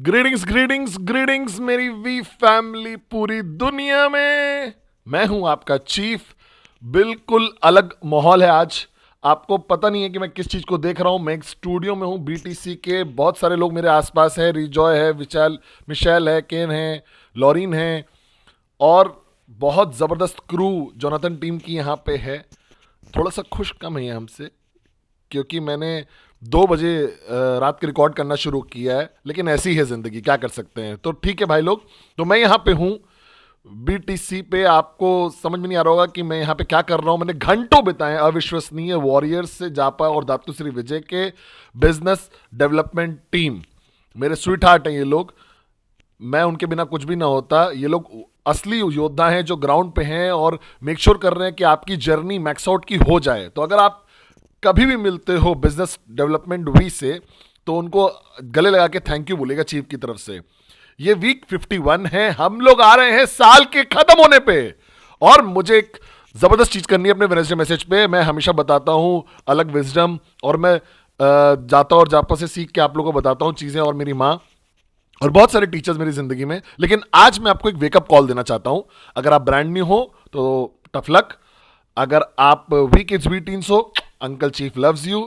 Greetings greetings greetings मेरी we family पूरी दुनिया में। मैं हूं आपका चीफ। बिल्कुल अलग माहौल है आज। आपको पता नहीं है कि मैं किस चीज को देख रहा हूं। मैं एक स्टूडियो में हूं बीटीसी के। बहुत सारे लोग मेरे आसपास हैं। रिजॉय है, विशाल, मिशेल है, केन है, लॉरिन है और बहुत ज़बरदस्त क्रू जोनाथन टीम की यहाँ पे है। थोड़ा सा खुश कम है हमसे क्योंकि मैंने 2 बजे रात के रिकॉर्ड करना शुरू किया है, लेकिन ऐसी है ज़िंदगी, क्या कर सकते हैं। तो ठीक है भाई लोग, तो मैं यहाँ पे हूँ बीटीसी पे। आपको समझ में नहीं आ रहा होगा कि मैं यहाँ पे क्या कर रहा हूँ। मैंने घंटों बिताए अविश्वसनीय वॉरियर्स से जापा और दातुश्री विजय के बिजनेस डेवलपमेंट टीम। मेरे स्वीट हार्ट हैं ये लोग। मैं उनके बिना कुछ भी ना होता। ये लोग असली योद्धा हैं जो ग्राउंड पे हैं और मेक श्योर कर रहे हैं कि आपकी जर्नी मैक्स आउट की हो जाए। तो अगर आप कभी भी मिलते हो बिजनेस डेवलपमेंट वी से तो उनको गले लगा के थैंक यू बोलेगा चीफ की तरफ से। ये वीक 51 है, हम लोग आ रहे हैं साल के खत्म होने पे और मुझे एक जबरदस्त चीज करनी है अपने वेडनेसडे मैसेज पे। मैं हमेशा बताता हूं अलग विजडम और मैं जाता और जापा से सीख के आप लोगों को बताता हूं चीजें, और मेरी माँ और बहुत सारे टीचर्स मेरी जिंदगी में। लेकिन आज मैं आपको एक वेकअप कॉल देना चाहता हूं। अगर आप ब्रांड न्यू हो तो टफ लक। अगर आप वी किड्स वी टीन्स हो, अंकल चीफ लव्स यू।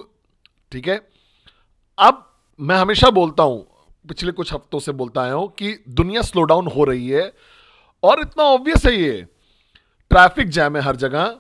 ठीक है। अब मैं हमेशा बोलता हूं, पिछले कुछ हफ्तों से बोलता आया हूं कि दुनिया स्लो डाउन हो रही है और इतना ऑब्वियस है ये। ट्रैफिक जैम है हर जगह,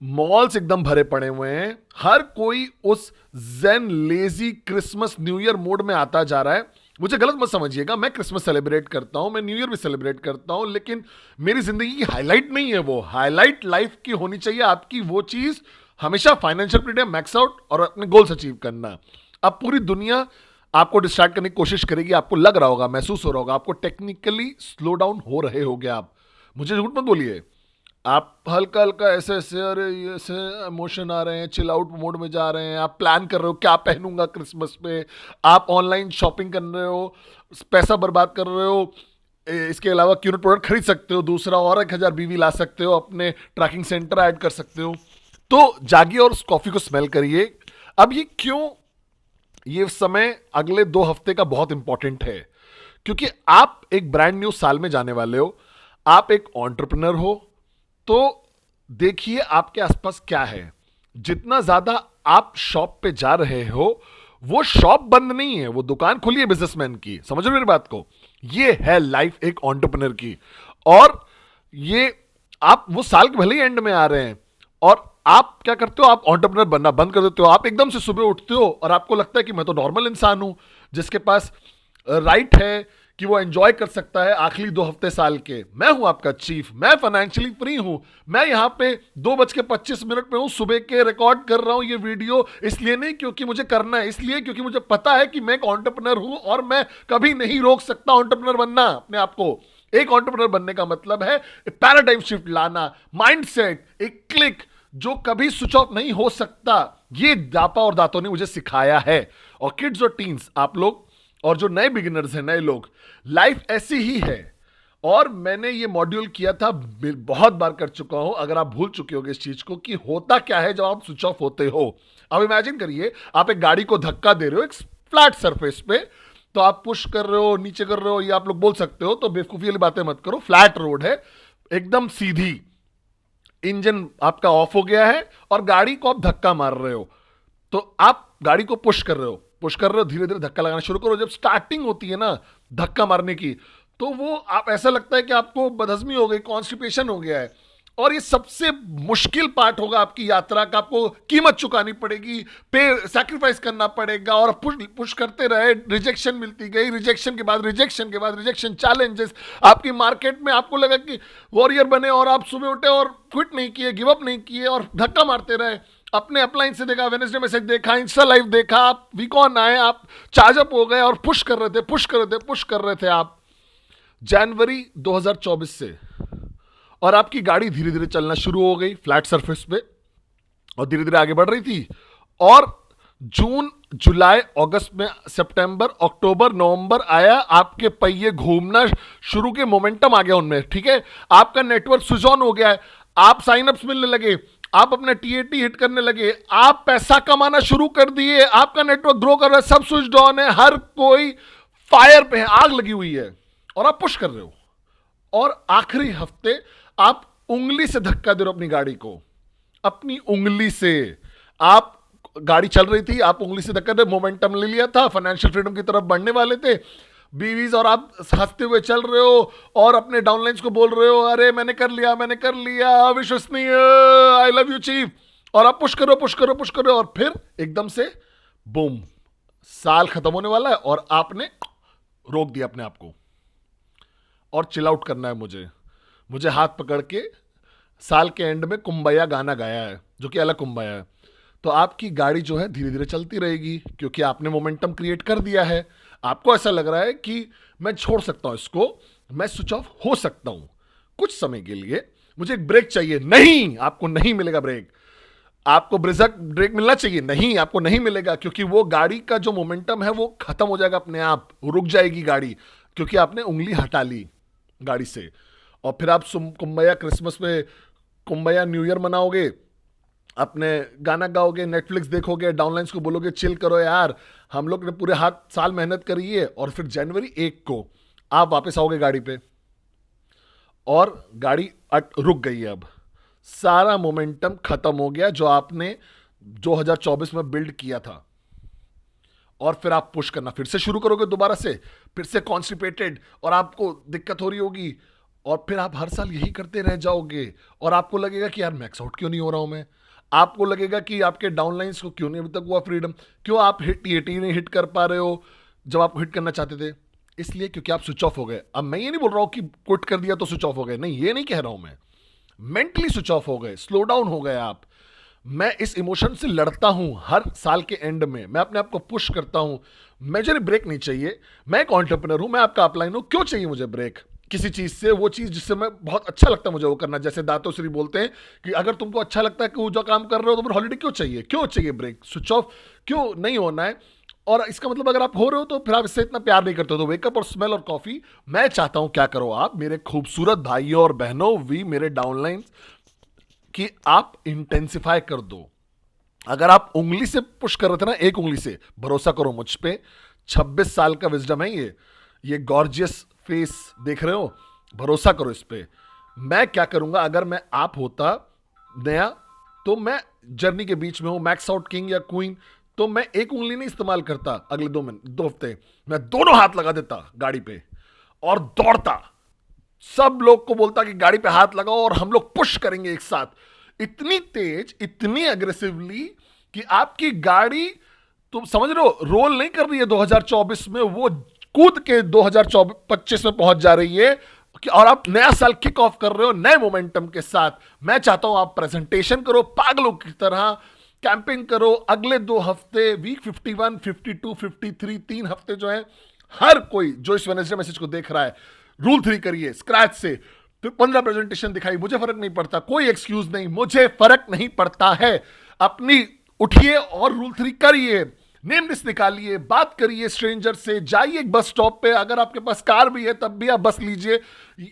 मॉल्स एकदम भरे पड़े हुए हैं, हर कोई उस zen lazy Christmas New Year mode में आता जा रहा है। मुझे गलत मत समझिएगा, मैं क्रिसमस सेलिब्रेट करता हूं, मैं न्यू ईयर भी सेलिब्रेट करता हूं, लेकिन मेरी जिंदगी की हाईलाइट नहीं है वो। हाईलाइट लाइफ की होनी चाहिए आपकी वो चीज हमेशा फाइनेंशियल फ्रीडम, मैक्स आउट और अपने गोल्स अचीव करना। अब पूरी दुनिया आपको डिस्ट्रैक्ट करने की कोशिश करेगी। आपको लग रहा होगा, महसूस हो रहा होगा, आपको टेक्निकली स्लो डाउन हो रहे होगे आप। मुझे झूठ मत बोलिए। आप हल्का हल्का ऐसे ऐसे, अरे ऐसे इमोशन आ रहे हैं, चिल आउट मोड में जा रहे हैं। आप प्लान कर रहे हो क्या पहनूंगा क्रिसमस पे। आप ऑनलाइन शॉपिंग कर रहे हो, पैसा बर्बाद कर रहे हो। इसके अलावा क्यों प्रोडक्ट खरीद सकते हो, दूसरा और 1000 बीवी ला सकते हो, अपने ट्रैकिंग सेंटर ऐड कर सकते हो। तो जागिए और उस कॉफी को स्मेल करिए। अब ये क्यों, ये समय अगले 2 हफ्ते का बहुत इंपॉर्टेंट है क्योंकि आप एक ब्रांड न्यू साल में जाने वाले हो। आप एक एंटरप्रेन्योर हो तो देखिए आपके आसपास क्या है। जितना ज्यादा आप शॉप पे जा रहे हो, वो शॉप बंद नहीं है, वो दुकान खुली है बिजनेसमैन की। समझ रहे हो मेरी बात को। ये है लाइफ एक एंटरप्रेन्योर की। और ये आप वो साल के भले ही एंड में आ रहे हैं और आप क्या करते हो, आप एंटरप्रेन्योर बनना बंद कर देते हो। आप एकदम से सुबह उठते हो और आपको लगता है कि मैं तो नॉर्मल इंसान हूं जिसके पास राइट है कि वो एंजॉय कर सकता है आखिरी 2 हफ्ते साल के। मैं हूं आपका चीफ, मैं फाइनेंशियली फ्री हूं। मैं यहां पे 2:25 पे हूं, सुबह के रिकॉर्ड कर रहा हूं ये वीडियो। इसलिए नहीं क्योंकि मुझे करना है, इसलिए क्योंकि मुझे पता है कि मैं एक एंटरप्रेन्योर हूं और मैं कभी नहीं रोक सकता एंटरप्रेन्योर बनना अपने आप को। एक एंटरप्रेन्योर बनने का मतलब है पैराडाइम शिफ्ट लाना, माइंडसेट, एक क्लिक जो कभी स्विच ऑफ नहीं हो सकता। ये दापा और दातों ने मुझे सिखाया है। और किड्स और टीन्स, आप लोग और जो नए बिगिनर्स हैं, नए लोग, लाइफ ऐसी ही है। और मैंने ये मॉड्यूल किया था, बहुत बार कर चुका हूं। अगर आप भूल चुके होगे इस चीज को कि होता क्या है जब आप स्विच ऑफ होते हो। अब इमेजिन करिए आप एक गाड़ी को धक्का दे रहे हो एक फ्लैट सरफेस पे, तो आप पुश कर रहे हो, नीचे कर रहे हो, ये आप लोग बोल सकते हो, तो बेवकूफी वाली बातें मत करो। फ्लैट रोड है, एकदम सीधी, इंजन आपका ऑफ हो गया है और गाड़ी को आप धक्का मार रहे हो। तो आप गाड़ी को पुश कर रहे हो, धीरे धीरे धक्का लगाना शुरू करो। जब स्टार्टिंग होती है ना धक्का मारने की, तो वो आप ऐसा लगता है कि आपको बदहजमी हो गई, कॉन्स्टिपेशन हो गया है। और ये सबसे मुश्किल पार्ट होगा आपकी यात्रा का। आपको कीमत चुकानी पड़ेगी, पे सैक्रिफाइस करना पड़ेगा और पुश करते रहे। रिजेक्शन मिलती गई, रिजेक्शन के बाद रिजेक्शन के बाद रिजेक्शन, चैलेंजेस आपकी मार्केट में। आपको लगा कि वॉरियर बने और आप सुबह उठे और क्विट नहीं किए, गिव अप नहीं किए और धक्का मारते रहे। अपने अपलाइन से देखा, वेडनेसडे मैसेज देखा, इंस्टा लाइव देखा, आप वीकॉन आए, आप चार्ज अप हो गए और पुश कर रहे थे आप जनवरी 2024 से। और आपकी गाड़ी धीरे धीरे चलना शुरू हो गई फ्लैट सरफेस पे और धीरे धीरे आगे बढ़ रही थी। और जून, जुलाई, अगस्त में, सितंबर, अक्टूबर, नवंबर आया, आपके पहिए घूमना शुरू के, मोमेंटम आ गया उनमें। ठीक है, आपका नेटवर्क स्विच ऑन हो गया है, आप साइन अप्स मिलने लगे, आप अपने टीएटी हिट करने लगे, आप पैसा कमाना शुरू कर दिए, आपका नेटवर्क ग्रो कर रहा है, सब स्विच ऑन है, हर कोई फायर पे है, आग लगी हुई है और आप पुश कर रहे हो, और आखिरी हफ्ते आप उंगली से धक्का दे रहे हो अपनी गाड़ी को, अपनी उंगली से। आप गाड़ी चल रही थी, आप उंगली से धक्का दे, मोमेंटम ले लिया था, फाइनेंशियल फ्रीडम की तरफ बढ़ने वाले थे, बीवीज, और आप हंसते हुए चल रहे हो और अपने डाउनलाइंस को बोल रहे हो, अरे मैंने कर लिया, मैंने कर लिया, अविश्वसनीय, आई लव यू चीफ, और आप पुश करो पुश करो पुश करो, और फिर एकदम से बूम, साल खत्म होने वाला है और आपने रोक दिया अपने आप को, और चिल आउट करना है मुझे हाथ पकड़ के साल के एंड में कुंबैया गाना गाया है, जो कि अलग कुंबैया है। तो आपकी गाड़ी जो है धीरे धीरे चलती रहेगी, क्योंकि आपने मोमेंटम क्रिएट कर दिया है। आपको ऐसा लग रहा है कि मैं छोड़ सकता हूं इसको, मैं स्विच ऑफ हो सकता हूं कुछ समय के लिए, मुझे एक ब्रेक चाहिए। नहीं, आपको नहीं मिलेगा ब्रेक। आपको ब्रेक मिलना चाहिए, नहीं, आपको नहीं मिलेगा, क्योंकि वो गाड़ी का जो मोमेंटम है वो खत्म हो जाएगा अपने आप, रुक जाएगी गाड़ी, क्योंकि आपने उंगली हटा ली गाड़ी से। और फिर आप कुंबैया क्रिसमस में, कुंबैया न्यू ईयर मनाओगे, अपने गाना गाओगे, नेटफ्लिक्स देखोगे, डाउनलाइंस को बोलोगे चिल करो यार, हम लोग ने पूरे हाथ साल मेहनत करी है, और फिर जनवरी 1 को आप वापस आओगे गाड़ी पे, और गाड़ी रुक गई है। अब सारा मोमेंटम खत्म हो गया जो आपने 2024 में बिल्ड किया था, और फिर आप पुश करना फिर से शुरू करोगे दोबारा से, फिर से कॉन्स्टिपेटेड, और आपको दिक्कत हो रही होगी, और फिर आप हर साल यही करते रह जाओगे, और आपको लगेगा कि यार मैक्स आउट क्यों नहीं हो रहा हूं मैं, आपको लगेगा कि आपके डाउनलाइंस को क्यों नहीं अभी तक हुआ फ्रीडम, क्यों आप हिट नहीं हिट कर पा रहे हो जब आप हिट करना चाहते थे, इसलिए क्योंकि आप स्विच ऑफ हो गए। अब मैं ये नहीं बोल रहा हूं कि क्विट कर दिया तो स्विच ऑफ हो गए, नहीं, ये नहीं कह रहा हूं मैं, मेंटली स्विच ऑफ हो गए, स्लो डाउन हो गए आप। मैं इस इमोशन से लड़ता हूं हर साल के एंड में, मैं अपने आप को पुश करता हूं, मुझे ब्रेक नहीं चाहिए, मैं एक एंटरप्रेन्योर हूं, मैं आपका अपलाइन हूं, क्यों चाहिए मुझे ब्रेक किसी चीज से, वो चीज जिससे मैं बहुत अच्छा लगता है मुझे वो करना। जैसे दातो श्री बोलते हैं कि अगर तुमको अच्छा लगता है कि वो जो काम कर रहे हो तो फिर हॉलीडे क्यों चाहिए ब्रेक, स्विच ऑफ क्यों नहीं होना है। और इसका मतलब अगर आप हो रहे हो तो फिर आप इससे इतना प्यार नहीं करते हो, तो वेकअप और स्मेल और कॉफी, मैं चाहता हूं क्या करो आप मेरे खूबसूरत भाइयों और बहनों, वी मेरे डाउनलाइन, कि आप इंटेंसिफाई कर दो। अगर आप उंगली से पुश कर रहे थे ना, एक उंगली से, भरोसा करो मुझ पे, 26 साल का विजडम है ये गॉर्जियस फेस देख रहे हो, भरोसा करो इस पे। मैं क्या करूंगा, अगर मैं आप होता नया, तो मैं जर्नी के बीच में हूं, मैक्स आउट किंग या क्वीन, तो मैं एक उंगली नहीं इस्तेमाल करता, अगले 2 हफ्ते मैं दोनों हाथ लगा देता गाड़ी पे और दौड़ता, सब लोग को बोलता कि गाड़ी पे हाथ लगाओ और हम लोग पुश करेंगे एक साथ, इतनी तेज, इतनी अग्रेसिवली कि आपकी गाड़ी, तुम समझ रहे हो, रोल नहीं कर रही है 2024 में, वो कूद के 2025 में पहुंच जा रही है, और आप नया साल किक ऑफ कर रहे हो नए मोमेंटम के साथ। मैं चाहता हूं आप प्रेजेंटेशन करो पागलों की तरह, कैंपिंग करो अगले 2 हफ्ते, वीक 51, 52, 53, 3 हफ्ते जो है, हर कोई जो इस वेडनेसडे मैसेज को देख रहा है, रूल 3 करिए स्क्रैच से, फिर 15 प्रेजेंटेशन दिखाई, मुझे फर्क नहीं पड़ता, कोई एक्सक्यूज नहीं, मुझे फर्क नहीं पड़ता है, अपनी उठिए और रूल 3 करिए, नेम लिस्ट निकालिए, बात करिए स्ट्रेंजर से, जाइए एक बस स्टॉप पे, अगर आपके पास कार भी है तब भी आप बस लीजिए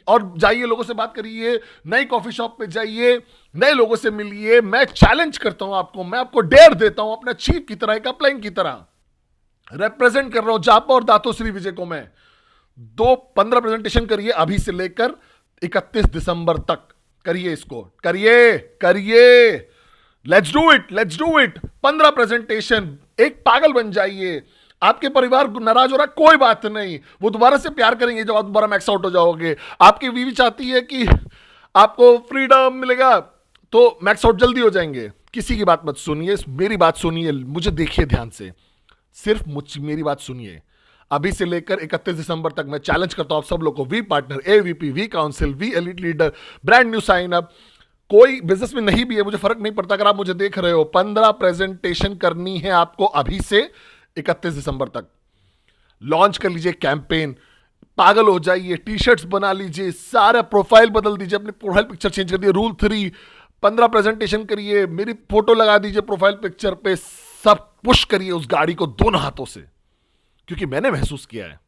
और जाइए, लोगों से बात करिए, नई कॉफी शॉप पे जाइए, नए लोगों से मिलिए। मैं चैलेंज करता हूं आपको, मैं आपको डेयर देता हूं, अपने चीफ की तरह, एक अपलाइन की तरह रिप्रेजेंट कर रहा हूं जापा और दातो श्री विजय को। मैं 15 प्रेजेंटेशन करिए अभी से लेकर 31 दिसंबर तक, करिए इसको, करिए, लेट्स डू इट। 15 प्रेजेंटेशन, एक पागल बन जाइए, आपके परिवार नाराज हो रहा, कोई बात नहीं, वो दोबारा से प्यार करेंगे जब आप दोबारा मैक्स आउट हो जाओगे। आपकी बीवी चाहती है कि आपको फ्रीडम मिलेगा, तो मैक्स आउट जल्दी हो जाएंगे। किसी की बात मत सुनिए, मेरी बात सुनिए, मुझे देखिए ध्यान से, सिर्फ मेरी बात सुनिए। अभी से लेकर 31 दिसंबर तक मैं चैलेंज करता हूं आप सब लोग को, V partner, AVP, V council, V elite leader, brand new sign up, कोई बिजनेस में नहीं भी है, मुझे फर्क नहीं पड़ता, अगर आप मुझे देख रहे हो, 15 प्रेजेंटेशन करनी है आपको अभी से 31 दिसंबर तक। लॉन्च कर लीजिए कैंपेन, पागल हो जाइए, टी शर्ट्स बना लीजिए, सारा प्रोफाइल बदल दीजिए, अपनी प्रोफाइल पिक्चर चेंज कर दिए, रूल 3, 15 प्रेजेंटेशन करिए, मेरी फोटो लगा दीजिए प्रोफाइल पिक्चर पे, सब पुश करिए उस गाड़ी को दोनों हाथों से। क्योंकि मैंने महसूस किया है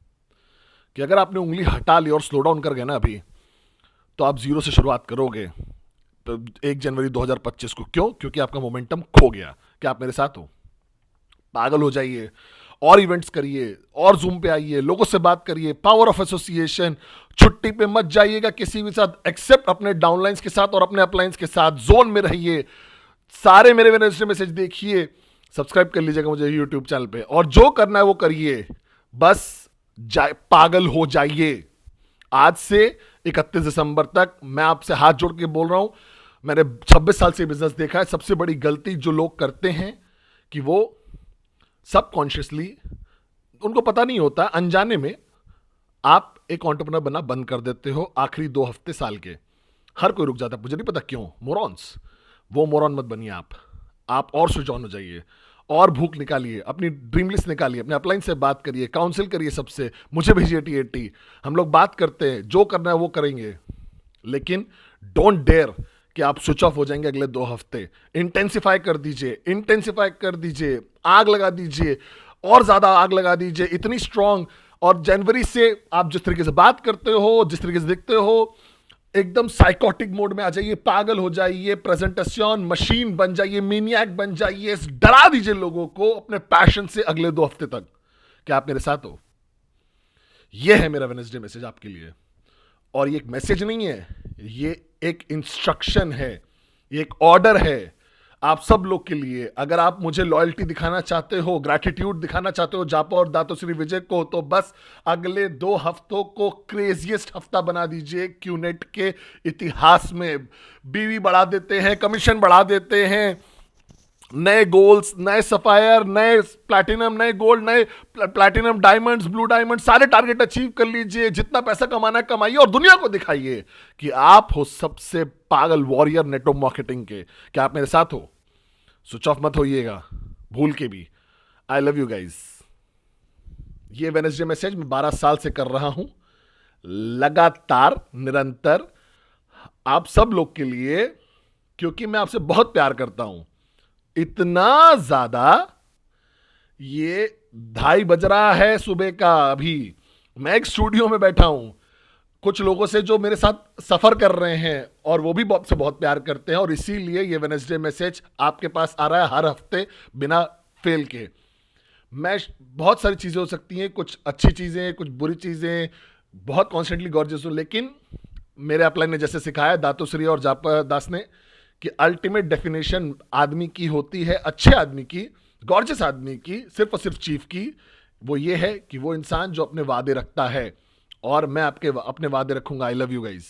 कि अगर आपने उंगली हटा ली और स्लो डाउन कर गए ना अभी, तो आप 0 से शुरुआत करोगे तो 1 जनवरी 2025 को। क्यों? क्योंकि आपका मोमेंटम खो गया। क्या आप मेरे साथ हो? पागल हो जाइए और इवेंट्स करिए, और जूम पे आइए, लोगों से बात करिए, पावर ऑफ एसोसिएशन। छुट्टी पे मत जाइएगा किसी भी साथ, एक्सेप्ट अपने डाउनलाइंस के साथ और अपने अपलाइंस के साथ। जोन में रहिए, सारे मेरे वेडनेसडे मैसेज देखिए, सब्सक्राइब कर लीजिएगा मुझे यूट्यूब चैनल पे, और जो करना है वो करिए, बस पागल हो जाइए। आज से 31 दिसंबर तक मैं आपसे हाथ जोड़ के बोल रहा हूं, मैंने 26 साल से बिजनेस देखा है। सबसे बड़ी गलती जो लोग करते हैं कि वो सबकॉन्शियसली, उनको पता नहीं होता, अनजाने में आप एक एंटरप्रेन्योर बनना बंद कर देते हो आखिरी 2 हफ्ते साल के। हर कोई रुक जाता है, मुझे नहीं पता क्यों, मोरॉन्स। वो मोरॉन मत बनिए आप और स्विच ऑन हो जाइए, और भूख निकालिए, अपनी ड्रीम लिस्ट निकालिए, अपने अपलाइन से बात करिए, काउंसिल करिए सबसे, मुझे भेजिए टी80, हम लोग बात करते हैं, जो करना है वो करेंगे। लेकिन डोंट डेयर कि आप स्विच ऑफ हो जाएंगे अगले 2 हफ्ते। इंटेंसिफाई कर दीजिए, इंटेंसिफाई कर दीजिए, आग लगा दीजिए, और ज्यादा आग लगा दीजिए, इतनी स्ट्रांग। और जनवरी से आप जिस तरीके से बात करते हो, जिस तरीके से दिखते हो, एकदम साइकोटिक मोड में आ जाइए, पागल हो जाइए, प्रेजेंटेशन मशीन बन जाइए, मीनियक बन जाइए, डरा दीजिए लोगों को अपने पैशन से अगले 2 हफ्ते तक। क्या आप मेरे साथ हो? यह है मेरा वेडनेसडे मैसेज आपके लिए। और ये एक मैसेज नहीं है, ये एक इंस्ट्रक्शन है, ये एक ऑर्डर है आप सब लोग के लिए। अगर आप मुझे लॉयल्टी दिखाना चाहते हो, ग्रैटिट्यूड दिखाना चाहते हो जापा और दातोश्री विजय को, तो बस अगले 2 हफ्तों को क्रेजिएस्ट हफ्ता बना दीजिए क्यूनेट के इतिहास में। बीवी बढ़ा देते हैं, कमीशन बढ़ा देते हैं, नए गोल्स, नए सफायर, नए प्लैटिनम, नए गोल्ड, नए प्लैटिनम डायमंड्स, ब्लू डायमंड, सारे टारगेट अचीव कर लीजिए। जितना पैसा कमाना है कमाइए, और दुनिया को दिखाइए कि आप हो सबसे पागल वॉरियर नेटवर्क मार्केटिंग के। क्या आप मेरे साथ हो? स्विच ऑफ मत होइएगा भूल के भी। I love you guys. ये वेडनेसडे मैसेज मैं 12 साल से कर रहा हूं, लगातार, निरंतर, आप सब लोग के लिए, क्योंकि मैं आपसे बहुत प्यार करता हूं। इतना ज्यादा, ये 2:30 बज रहा है सुबह का, अभी मैं एक स्टूडियो में बैठा हूं कुछ लोगों से जो मेरे साथ सफर कर रहे हैं, और वो भी से बहुत प्यार करते हैं, और इसीलिए ये वेडनेसडे मैसेज आपके पास आ रहा है हर हफ्ते बिना फेल के। मैं, बहुत सारी चीजें हो सकती हैं, कुछ अच्छी चीजें, कुछ बुरी चीजें, बहुत कॉन्स्टेंटली गॉर्जियस हूं, लेकिन मेरे अपलाइन ने जैसे सिखाया, दातोश्री और जापा दास ने, कि अल्टीमेट डेफिनेशन आदमी की होती है, अच्छे आदमी की, गॉर्जियस आदमी की, सिर्फ और सिर्फ चीफ की, वो ये है कि वो इंसान जो अपने वादे रखता है। और मैं अपने वादे रखूंगा। I love you guys.